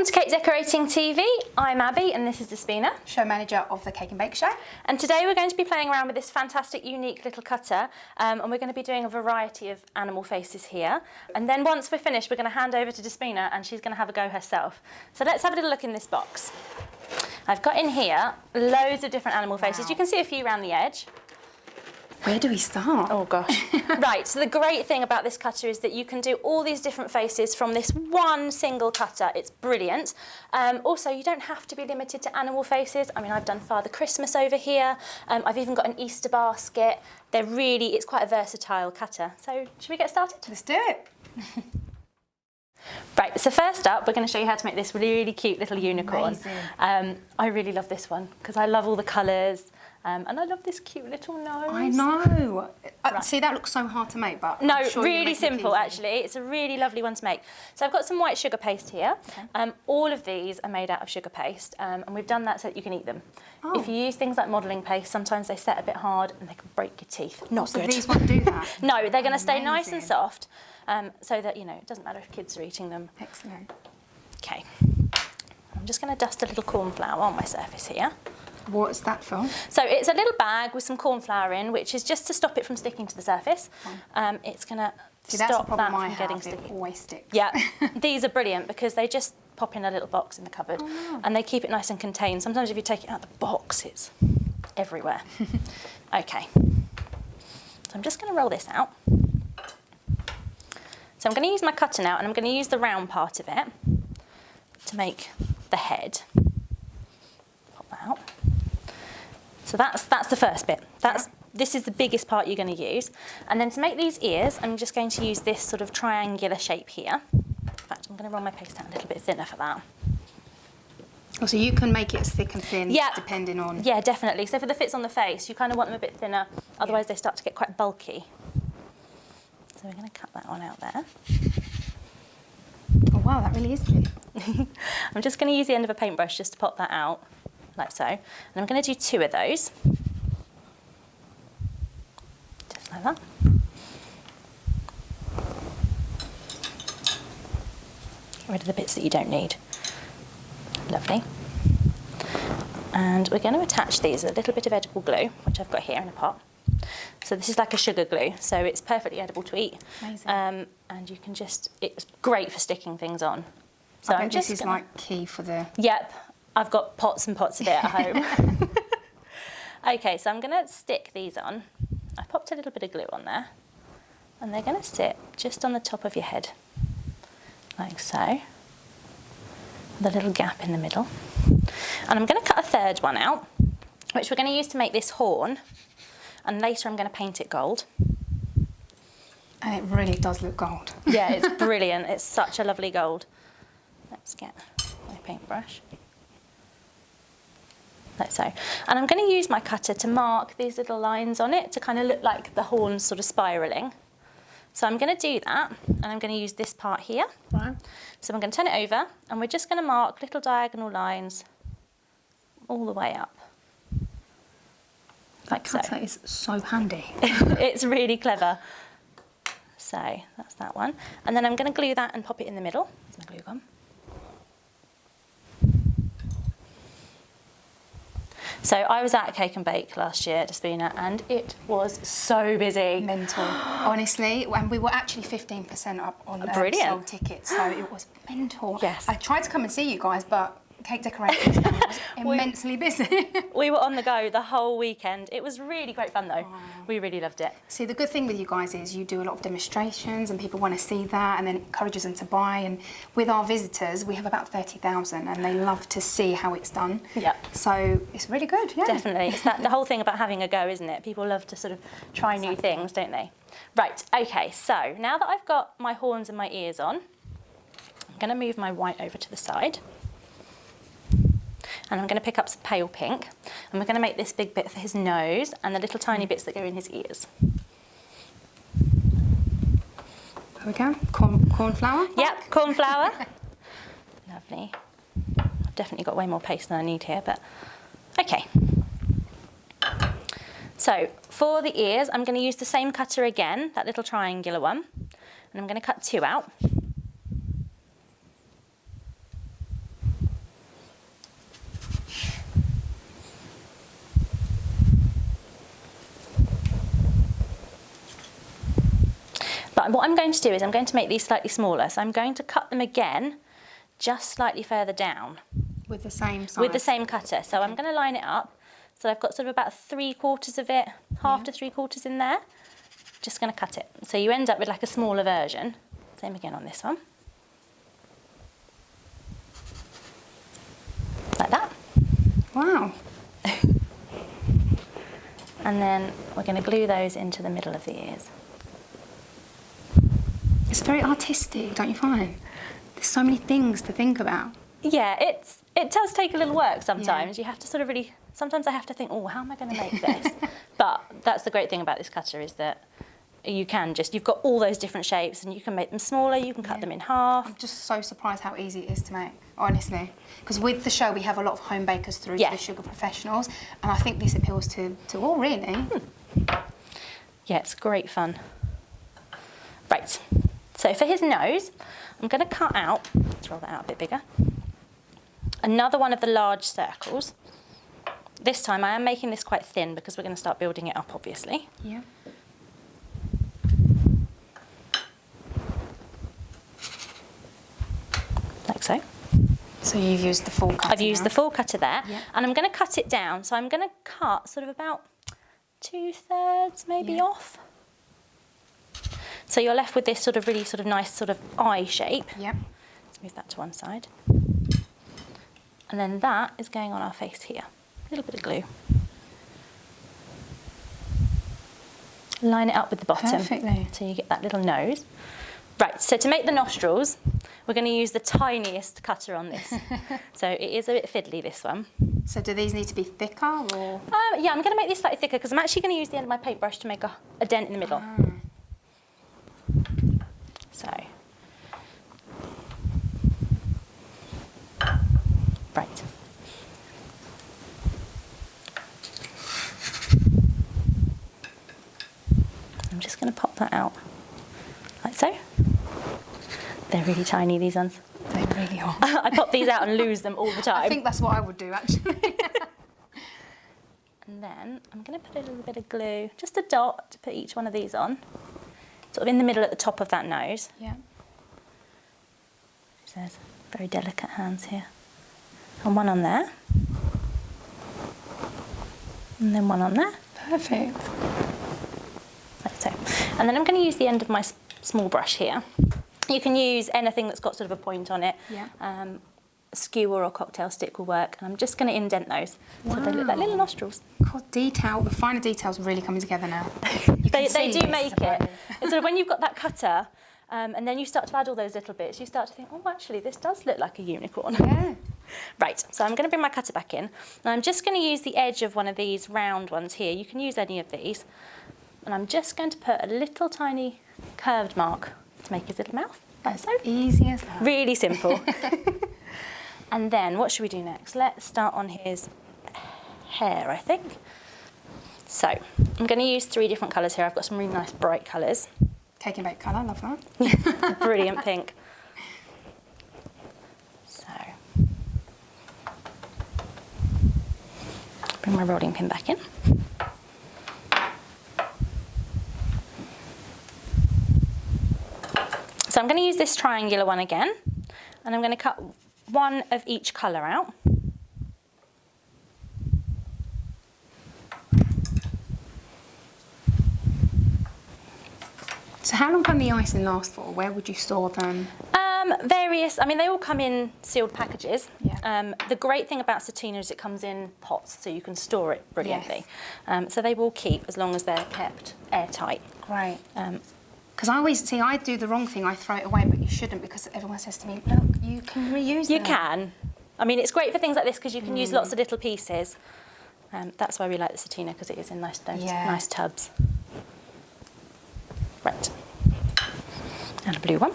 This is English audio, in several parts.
Welcome to Cake Decorating TV. I'm Abby and this is Despina, show manager of the Cake and Bake Show. And today we're going to be playing around with this fantastic, unique little cutter, and we're going to be doing a variety of animal faces here. And then once we're finished, we're going to hand over to Despina and she's going to have a go herself. So let's have a little look in this box. I've got in here loads of different animal faces. You can see a few around the edge. Where do we start? Oh gosh. Right, so the great thing about this cutter is that you can do all these different faces from this one single cutter. It's brilliant. Also, you don't have to be limited to animal faces. I mean, I've done Father Christmas over here. I've even got an Easter basket. It's quite a versatile cutter. So should we get started? Let's do it. Right, so first up, we're going to show you how to make this really cute little unicorn. I really love this one because I love all the colours. And I love this cute little nose. I know. Right. See, that looks so hard to make, but no, I'm sure really simple actually. It's a really lovely one to make. So I've got some white sugar paste here. Okay. All of these are made out of sugar paste, and we've done that so that you can eat them. Oh. If you use things like modelling paste, sometimes they set a bit hard and they can break your teeth. Not good. So these won't do that? No, they're going to stay nice and soft, so that, you know, it doesn't matter if kids are eating them. Excellent. Okay. I'm just going to dust a little corn flour on my surface here. What's that for? So it's a little bag with some corn flour in, which is just to stop it from sticking to the surface. It's going to stop that from getting sticky. It always sticks. Yeah, these are brilliant because they just pop in a little box in the cupboard and they keep it nice and contained. Sometimes if you take it out of the box, it's everywhere. Okay, so I'm just going to roll this out. So I'm going to use my cutter now and I'm going to use the round part of it to make the head. Pop that out. So that's the first bit. This is the biggest part you're going to use. And then to make these ears, I'm just going to use this sort of triangular shape here. In fact, I'm going to roll my paste out a little bit thinner for that. Oh, so you can make it as thick and thin, depending on... Yeah, definitely. So for the fits on the face, you kind of want them a bit thinner, otherwise they start to get quite bulky. So we're going to cut that one out there. Oh wow, that really is thin. I'm just going to use the end of a paintbrush just to pop that out, like so. And I'm going to do 2 of those. Just like that. Get rid of the bits that you don't need. Lovely. And we're going to attach these with a little bit of edible glue, which I've got here in a pot. So this is like a sugar glue, so it's perfectly edible to eat. Amazing. And you can just, it's great for sticking things on. So I bet this is like key for the... Yep, I've got pots and pots of it at home. Okay, so I'm going to stick these on. I popped a little bit of glue on there. And they're going to sit just on the top of your head, like so. With a little gap in the middle. And I'm going to cut a third one out, which we're going to use to make this horn. And later I'm going to paint it gold. And it really does look gold. Yeah, it's brilliant. It's such a lovely gold. Let's get my paintbrush. Like so. And I'm going to use my cutter to mark these little lines on it to kind of look like the horn's sort of spiralling. So I'm going to do that, and I'm going to use this part here. Right. So I'm going to turn it over, and we're just going to mark little diagonal lines all the way up. Like so. That is so handy. It's really clever. So that's that one. And then I'm going to glue that and pop it in the middle. There's my glue gun. So I was at Cake and Bake last year at Despina and it was so busy. Mental. Honestly, and we were actually 15% up on sold tickets, so it was mental. Yes. I tried to come and see you guys, but Cake Decorating was immensely busy. We were on the go the whole weekend. It was really great fun though. We really loved it. See, the good thing with you guys is you do a lot of demonstrations and people want to see that and then it encourages them to buy. And with our visitors, we have about 30,000 and they love to see how it's done. Yeah. So it's really good, yeah. Definitely. It's the whole thing about having a go, isn't it? People love to sort of try new things, don't they? Right, okay, so now that I've got my horns and my ears on, I'm going to move my white over to the side. And I'm going to pick up some pale pink, and we're going to make this big bit for his nose and the little tiny bits that go in his ears. There we go. Corn flour? Yep, corn flour. Lovely. I've definitely got way more paste than I need here, but okay. So for the ears, I'm going to use the same cutter again, that little triangular one, and I'm going to cut 2 out. Right, what I'm going to do is I'm going to make these slightly smaller. So I'm going to cut them again, just slightly further down. With the same size? With the same cutter. So I'm going to line it up. So I've got sort of about 3/4 of it, half to 3/4 in there. Just going to cut it. So you end up with like a smaller version. Same again on this one. Like that. Wow. And then we're going to glue those into the middle of the ears. It's very artistic, don't you find? There's so many things to think about. Yeah, it does take a little work sometimes. You have to sort of really, sometimes I have to think, oh, how am I going to make this? But that's the great thing about this cutter is that you can just, you've got all those different shapes and you can make them smaller, you can cut them in half. I'm just so surprised how easy it is to make, honestly. Because with the show we have a lot of home bakers through to the sugar professionals, and I think this appeals to all, really. Yeah, it's great fun. Right, so for his nose, I'm going to cut out, let's roll that out a bit bigger, another one of the large circles. This time I am making this quite thin because we're going to start building it up, obviously. Yeah. Like so. So you've used the full cutter. I've used the full cutter there, Yeah. and I'm going to cut it down. So I'm going to cut sort of about 2/3 maybe off. So you're left with this sort of really sort of nice sort of eye shape. Yep. Let's move that to one side. And then that is going on our face here. A little bit of glue. Line it up with the bottom. Perfectly. So you get that little nose. Right, so to make the nostrils, we're going to use the tiniest cutter on this. So it is a bit fiddly, this one. So do these need to be thicker, or? Yeah, I'm going to make these slightly thicker because I'm actually going to use the end of my paintbrush to make a dent in the middle. So, right. I'm just going to pop that out, like so. They're really tiny, these ones. They really are. I pop these out and lose them all the time. I think that's what I would do, actually. And then I'm going to put a little bit of glue, just a dot to put each one of these on, sort of in the middle at the top of that nose. Yeah. There's very delicate hands here. And one on there. And then one on there. Perfect. Like so. And then I'm going to use the end of my small brush here. You can use anything that's got sort of a point on it. Yeah. A skewer or cocktail stick will work. And I'm just going to indent those so they look like little nostrils. God, detail, the finer details really coming together now. They do make it. And sort of when you've got that cutter, and then you start to add all those little bits, you start to think, oh, actually, this does look like a unicorn. Yeah. Right, so I'm going to bring my cutter back in. And I'm just going to use the edge of one of these round ones here. You can use any of these. And I'm just going to put a little tiny curved mark to make his little mouth. Like so. Easy as that. Really simple. And then what should we do next? Let's start on his hair, I think. So I'm going to use 3 different colours here. I've got some really nice bright colours. Cake and bake colour, love that. Brilliant pink. So bring my rolling pin back in. So I'm going to use this triangular one again, and I'm going to cut one of each colour out. So how long can the icing last for? Where would you store them? Various, I mean, they all come in sealed packages. Yeah. The great thing about Satina is it comes in pots, so you can store it brilliantly. Yes. So they will keep as long as they're kept airtight. Great. Because I always, see, I do the wrong thing, I throw it away, but you shouldn't, because everyone says to me, look, you can reuse You them. can. I mean, it's great for things like this because you can use lots of little pieces. That's why we like the Satina, because it is in nice tubs. Right. And a blue one.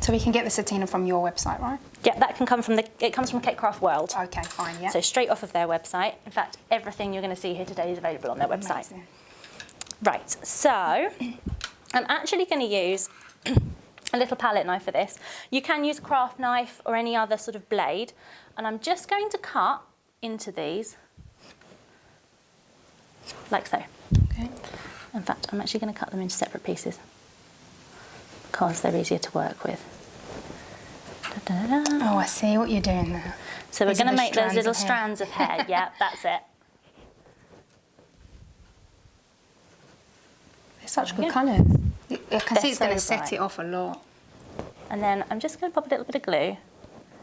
So we can get the Satina from your website, right? Yeah, that can come from it comes from Cake Craft World. Okay, fine, yeah. So straight off of their website. In fact, everything you're going to see here today is available on their website. Amazing. Right, so I'm actually going to use a little palette knife for this. You can use a craft knife or any other sort of blade. And I'm just going to cut into these like so. Okay. In fact, I'm actually going to cut them into separate pieces because they're easier to work with. Da, da, da. Oh, I see what you're doing there. So we're These are going to the make those little strands strands of hair. Yeah, that's it. They're such There good we go. colours. I can see They're it's going to so set bright. it off a lot. And then I'm just going to pop a little bit of glue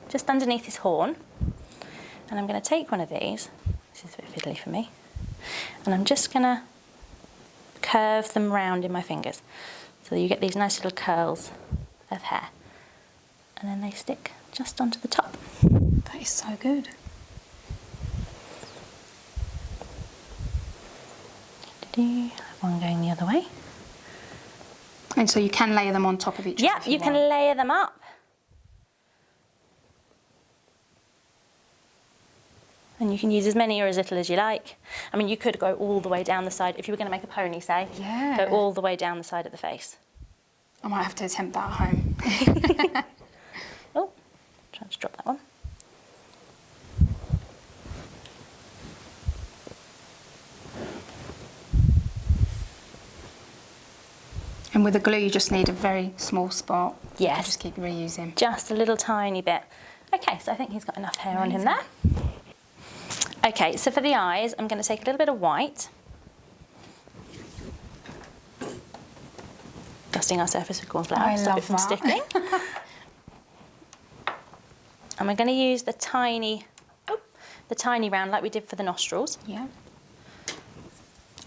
just underneath his horn. And I'm going to take one of these. This is a bit fiddly for me. And I'm just going to curve them round in my fingers. So you get these nice little curls of hair. And then they stick just onto the top. That is so good. Have one going the other way. And so you can layer them on top of each other. Yep, if you can want. layer them up. And you can use as many or as little as you like. I mean, you could go all the way down the side. If you were going to make a pony, say, Yeah. go all the way down the side of the face. I might have to attempt that at home. Oh, trying to drop that one. And with the glue, you just need a very small spot. You can Yes. just keep reusing. Just a little tiny bit. Okay, so I think he's got enough hair on him there. Okay, so for the eyes, I'm going to take a little bit of white. Dusting our surface with corn flour I to stop love it from that. sticking. And we're going to use the tiny round like we did for the nostrils. Yeah.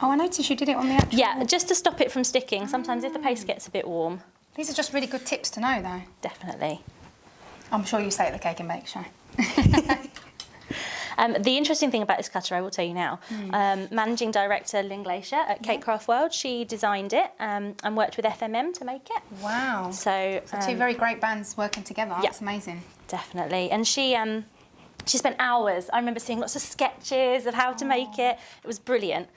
Oh, I noticed you did it on the actual... Yeah, just to stop it from sticking. Sometimes if the paste gets a bit warm. These are just really good tips to know, though. Definitely. I'm sure you say at the Cake and Bake Show. The interesting thing about this cutter, I will tell you now, Managing Director Lynn Glacier at Cake Craft World, she designed it and worked with FMM to make it. Wow. So two very great bands working together. That's amazing. Definitely. And she spent hours. I remember seeing lots of sketches of how to make it. It was brilliant.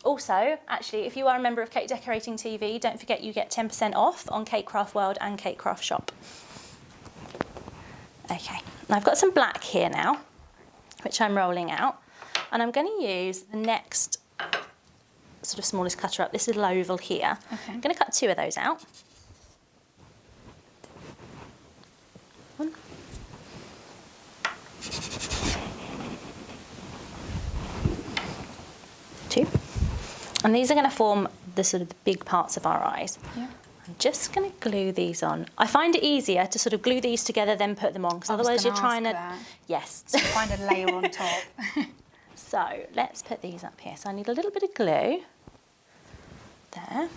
Also, actually, if you are a member of Cake Decorating TV, don't forget you get 10% off on Cake Craft World and Cake Craft Shop. Okay, and I've got some black here now, which I'm rolling out, and I'm going to use the next sort of smallest cutter up, this little oval here. Okay. I'm going to cut two of those out. One. Two. And these are going to form the sort of the big parts of our eyes. Yeah. I'm just going to glue these on. I find it easier to sort of glue these together, then put them on, because otherwise you're trying to... That. Yes. So find a layer on top. So let's put these up here. So I need a little bit of glue. There.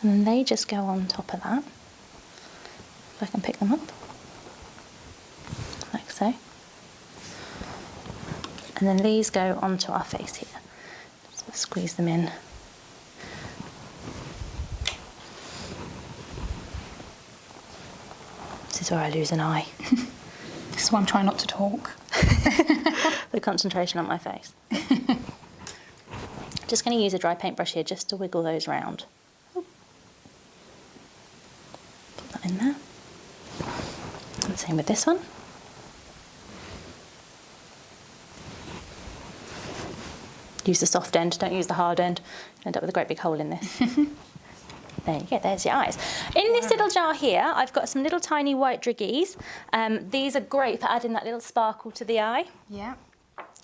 And then they just go on top of that. If I can pick them up. Like so. And then these go onto our face here. Just squeeze them in. This is where I lose an eye. This is why I'm trying not to talk. The concentration on my face. Just going to use a dry paintbrush here just to wiggle those round. Put that in there. And same with this one. Use the soft end, don't use the hard end. End up with a great big hole in this. There you go, there's your eyes. In this little jar here, I've got some little tiny white draggies. These are great for adding that little sparkle to the eye. Yeah.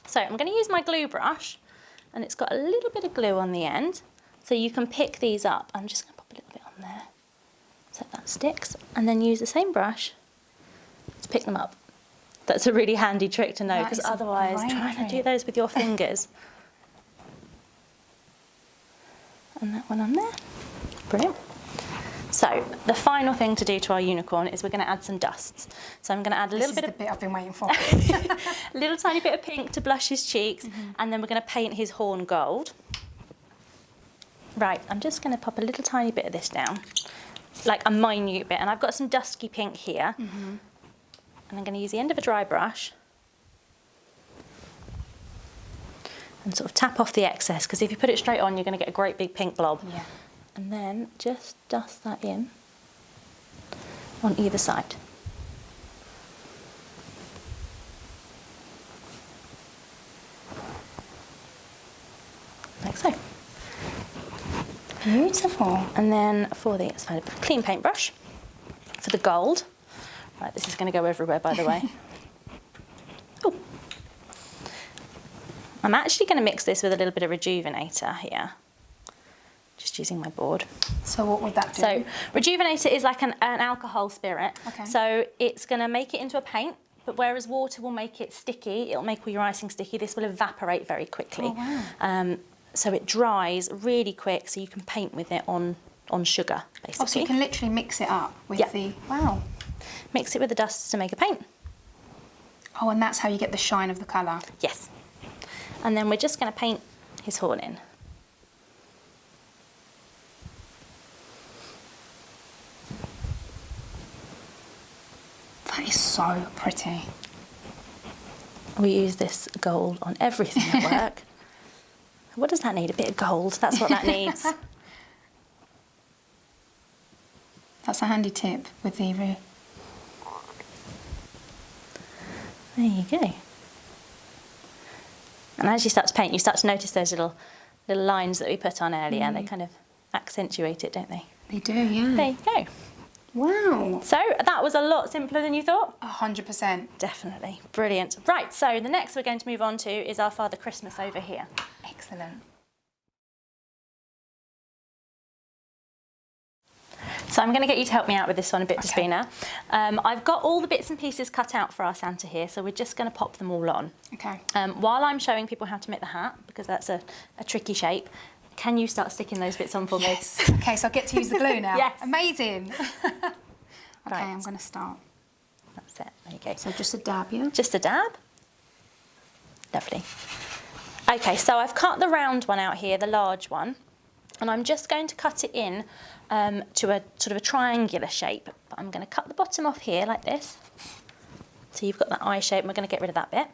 So I'm going to use my glue brush, and it's got a little bit of glue on the end, so you can pick these up. I'm just going to pop a little bit on there so that sticks, and then use the same brush to pick them up. That's a really handy trick to know, because otherwise trying to do those with your fingers. And that one on there. Brilliant. So the final thing to do to our unicorn is we're going to add some dusts. So I'm going to add a little bit of... This is the bit I've been waiting for. a little tiny bit of pink to blush his cheeks, and then we're going to paint his horn gold. Right, I'm just going to pop a little tiny bit of this down, like a minute bit, and I've got some dusky pink here. And I'm going to use the end of a dry brush and sort of tap off the excess, because if you put it straight on, you're going to get a great big pink blob. Yeah. And then just dust that in on either side. like so. Beautiful. And then for the clean paintbrush, for the gold, right, this is going to go everywhere, by the way. Oh, I'm actually going to mix this with a little bit of Rejuvenator here, just using my board. So what would that do? So Rejuvenator is like an alcohol spirit. Okay. So it's going to make it into a paint, but whereas water will make it sticky, it'll make all your icing sticky, this will evaporate very quickly. Oh, wow. So it dries really quick, so you can paint with it on sugar, basically. Oh, so you can literally mix it up with the... Wow. Mix it with the dust to make a paint. Oh, and that's how you get the shine of the colour. Yes. And then we're just going to paint his horn in. That is so pretty. We use this gold on everything at work. What does that need? A bit of gold. That's what that needs. That's a handy tip with the... There you go. And as you start to paint, you start to notice those little lines that we put on earlier. They kind of accentuate it, don't they? They do, yeah. There you go. Wow. So that was a lot simpler than you thought? 100%. Definitely. Brilliant. Right, so the next we're going to move on to is our Father Christmas over here. Excellent. So I'm going to get you to help me out with this one a bit, Okay. Despina. I've got all the bits and pieces cut out for our Santa here, so we're just going to pop them all on. Okay. While I'm showing people how to make the hat, because that's a tricky shape, can you start sticking those bits on for me? Yes. Okay, so I get to use the glue now. Yes. Amazing. Okay, Right. I'm going to start. That's it. There you go. So just a dab, yeah? Just a dab. Lovely. Okay, so I've cut the round one out here, the large one, and I'm just going to cut it in to a sort of a triangular shape. But I'm going to cut the bottom off here like this. So you've got that eye shape, and we're going to get rid of that bit.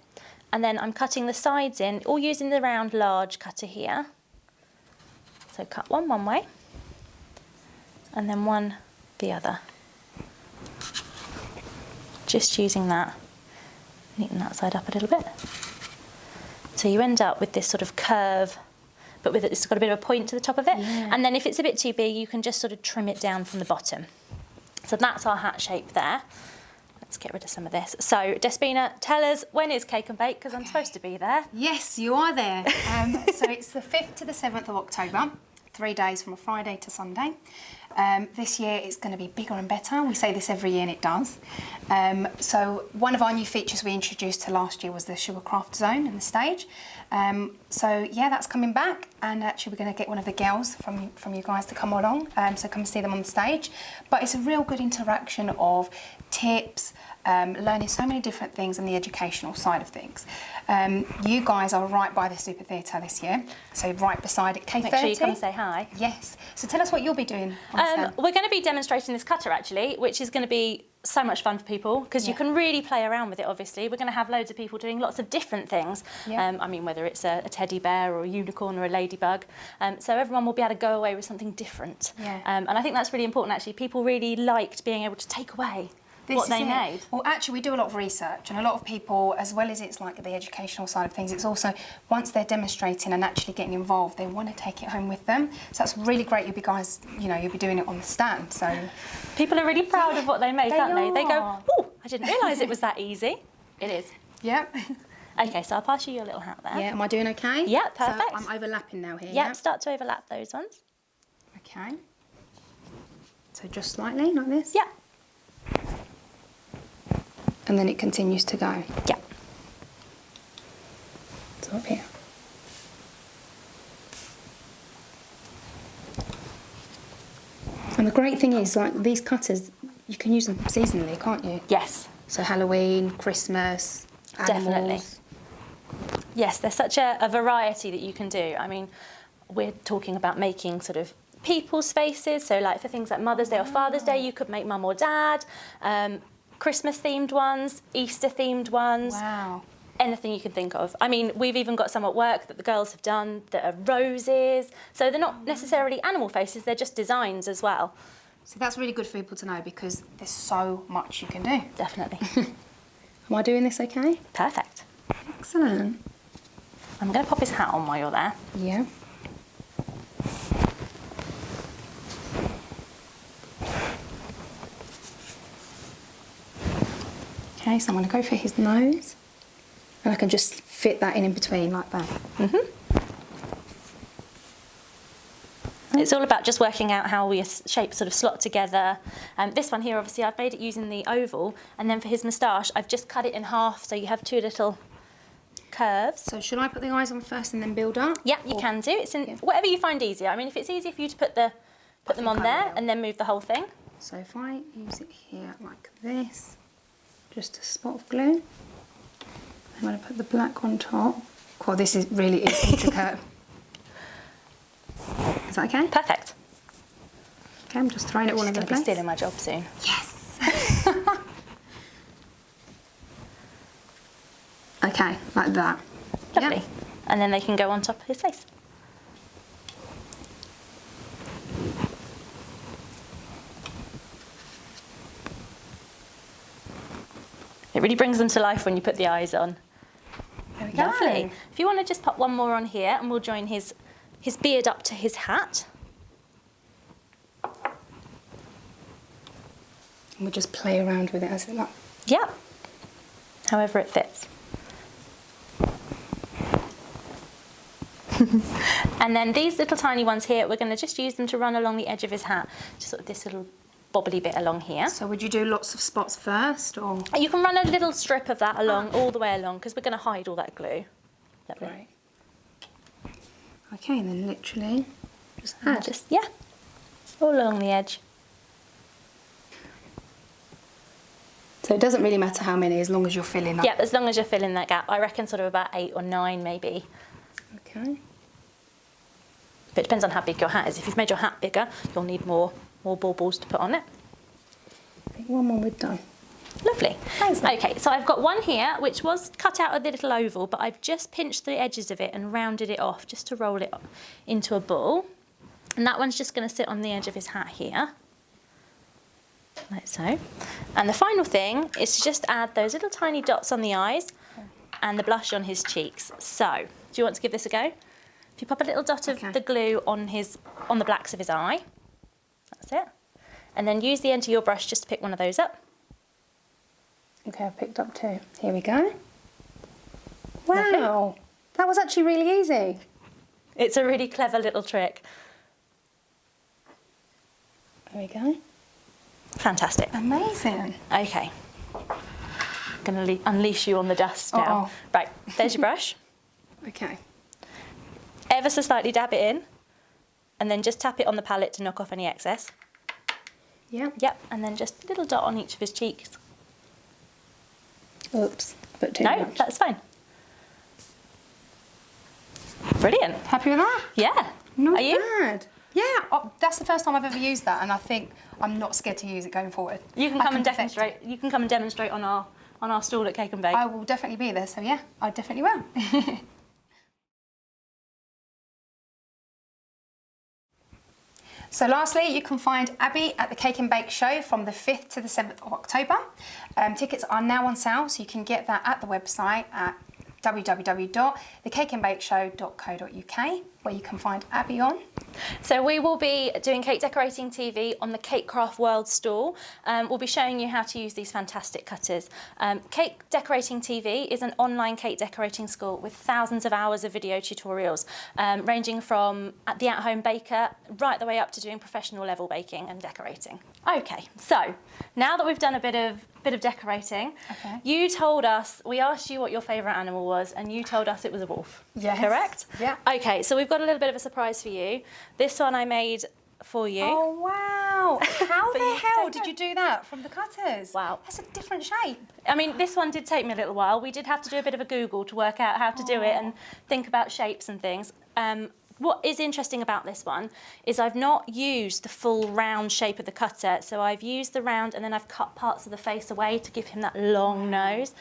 And then I'm cutting the sides in, all using the round large cutter here. So cut one way, and then one the other. Just using that, neaten that side up a little bit. So you end up with this sort of curve, but with it's got a bit of a point to the top of it. Yeah. And then if it's a bit too big, you can just sort of trim it down from the bottom. So that's our hat shape there. Let's get rid of some of this. So Despina, tell us, when is Cake and Bake? Because I'm supposed to be there. Yes, you are there. So it's the 5th to the 7th of October, 3 days from a Friday to Sunday. This year it's going to be bigger and better. We say this every year and it does. So one of our new features we introduced to last year was the Sugar Craft Zone and the stage. So yeah, that's coming back, and actually we're going to get one of the girls from you guys to come along, so come see them on the stage. But it's a real good interaction of tips, learning so many different things, and the educational side of things. You guys are right by the Super Theatre this year, so right beside it, K30. Make sure you come say hi. Yes. So tell us what you'll be doing on stand. We're going to be demonstrating this cutter actually, which is going to be so much fun for people because you can really play around with it. Obviously, we're going to have loads of people doing lots of different things. Yeah. I mean, whether it's a teddy bear or a unicorn or a ladybug, so everyone will be able to go away with something different. Yeah. And I think that's really important. Actually, people really liked being able to take away what they made. Well, actually, we do a lot of research, and a lot of people, as well as it's like the educational side of things, it's also once they're demonstrating and actually getting involved, they want to take it home with them. So that's really great. You'll be doing it on the stand. So people are really proud of what they make, aren't they? They go, are. "Oh, I didn't realise it was that easy." It is. yeah. Okay, so I'll pass you your little hat there. Yeah. Am I doing okay? Yeah, perfect. So I'm overlapping now here. Yep, start to overlap those ones. Okay. So just slightly like this. Yeah. And then it continues to go. Yeah. So up here. And the great thing is, like, these cutters, you can use them seasonally, can't you? Yes. So Halloween, Christmas, animals. Definitely. Yes, there's such a variety that you can do. I mean, we're talking about making sort of people's faces. So like for things like Mother's Day or Father's Day, you could make mum or dad. Christmas themed ones, Easter themed ones. Wow. Anything you can think of. I mean, we've even got some at work that the girls have done that are roses. So they're not necessarily animal faces, they're just designs as well. So that's really good for people to know because there's so much you can do. Definitely. Am I doing this okay? Perfect. Excellent. I'm going to pop his hat on while you're there. Yeah. Okay, so I'm going to go for his nose, and I can just fit that in between like that. It's all about just working out how your shapes sort of slot together. This one here, obviously, I've made it using the oval, and then for his moustache, I've just cut it in half, so you have two little curves. So should I put the eyes on first and then build up? Yeah, you can do. It's in whatever you find easier. I mean, if it's easier for you to put them on there and then move the whole thing. So if I use it here like this, just a spot of glue, I'm going to put the black on top. Cool, this is really intricate. Is that okay? Perfect. Okay, I'm just throwing it all over the place. Stealing my job soon. Yes. Okay, like that. Lovely. Yep. And then they can go on top of his face. It really brings them to life when you put the eyes on. There we go. Lovely. If you want to just pop one more on here, and we'll join his beard up to his hat. And we'll just play around with it as it like. Yeah. However it fits. And then these little tiny ones here, we're going to just use them to run along the edge of his hat. Just sort of this little bobbly bit along here. So would you do lots of spots first, or? You can run a little strip of that along, all the way along, because we're going to hide all that glue. Lovely. Right. Okay, and then literally just add. Yeah, all along the edge. So it doesn't really matter how many, as long as you're filling that. Yeah, as long as you're filling that gap. I reckon sort of about 8 or 9 maybe. Okay. But it depends on how big your hat is. If you've made your hat bigger, you'll need more baubles to put on it. I think one more we're done. Lovely. Thanks. Okay, so I've got one here which was cut out of the little oval, but I've just pinched the edges of it and rounded it off just to roll it into a ball. And that one's just going to sit on the edge of his hat here, like so. And the final thing is to just add those little tiny dots on the eyes and the blush on his cheeks. So, do you want to give this a go? If you pop a little dot of the glue on the blacks of his eye, that's it. And then use the end of your brush just to pick one of those up. Okay, I've picked up 2. Here we go. Wow, Lovely. That was actually really easy. It's a really clever little trick. There we go. Fantastic. Amazing. Okay. I'm going to unleash you on the dust now. Right, there's your brush. Okay. Ever so slightly dab it in, and then just tap it on the palette to knock off any excess. Yep. Yep, and then just a little dot on each of his cheeks. Oops, but too No, much. that's fine. Brilliant. Happy with that? Yeah. Not Are you? bad. Yeah, that's the first time I've ever used that, and I think I'm not scared to use it going forward. You can come and demonstrate. You can come and demonstrate on our stall at Cake and Bake. I will definitely be there, so yeah, I definitely will. So lastly, you can find Abby at the Cake and Bake Show from the 5th to the 7th of October. Tickets are now on sale, so you can get that at the website at www.thecakeandbakeshow.co.uk, where you can find Abby on. So we will be doing Cake Decorating TV on the Cake Craft World stall. We'll be showing you how to use these fantastic cutters. Cake Decorating TV is an online cake decorating school with thousands of hours of video tutorials, ranging from the at-home baker right the way up to doing professional level baking and decorating. Okay, so now that we've done a bit of decorating, you told us, we asked you what your favourite animal was, and you told us it was a wolf. Yes. Correct? Yeah. Okay, so we've got a little bit of a surprise for you. This one I made for you. Oh wow! How the hell did you do that from the cutters? Wow. That's a different shape. I mean, this one did take me a little while. We did have to do a bit of a Google to work out how to do it and think about shapes and things. What is interesting about this one is I've not used the full round shape of the cutter, so I've used the round and then I've cut parts of the face away to give him that long nose.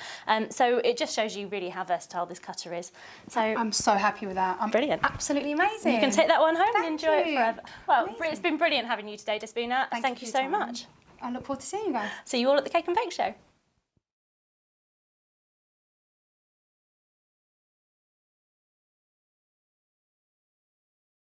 So it just shows you really how versatile this cutter is. So I'm so happy with that. Brilliant. Absolutely amazing. You can take that one home and Thank enjoy it you. forever. Well, Amazing. it's been brilliant having you today, Despina. Thank you for so your time. much. I look forward to seeing you guys. See you all at the Cake and Bake Show.